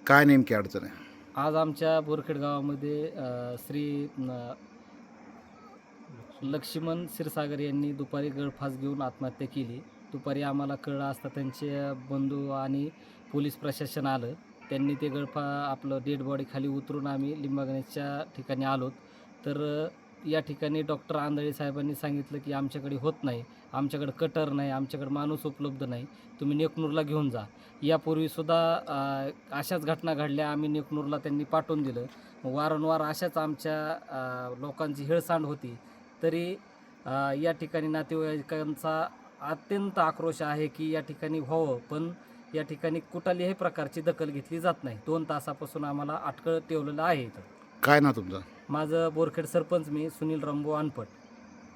काय नेमकी अडचण आहे? आज आमच्या बोरखेड गावामध्ये श्री लक्ष्मण क्षीरसागर यांनी दुपारी गळफास घेऊन आत्महत्या केली. दुपारी आम्हाला कळलं असता त्यांचे बंधू आणि पोलीस प्रशासन आलं. त्यांनी ते आपलं डेड बॉडी खाली उतरून आम्ही लिंबागणेच्या ठिकाणी आलोत. तर या ठिकाणी डॉक्टर आंधळे साहेबांनी सांगितलं, की आमच्याकडे होत नाही, आमच्याकडे कटर नाही, आमच्याकडे माणूस उपलब्ध नाही, तुम्ही नेकनूरला घेऊन जा. यापूर्वीसुद्धा अशाच घटना घडल्या. आम्ही नेकनूरला त्यांनी पाठवून दिलं. वारंवार अशाच आमच्या लोकांची हेळसांड होती. तरी या ठिकाणी नातेवाईकांचा अत्यंत आक्रोश आहे, की या ठिकाणी व्हावं, पण या ठिकाणी कुठल्याही प्रकारची दखल घेतली जात नाही. 2 तासापासून आम्हाला अटकळत ठेवलेलं आहे इथं. काय ना तुमचं? माझं बोरखेड सरपंच मी सुनील रामभाऊ अनपट.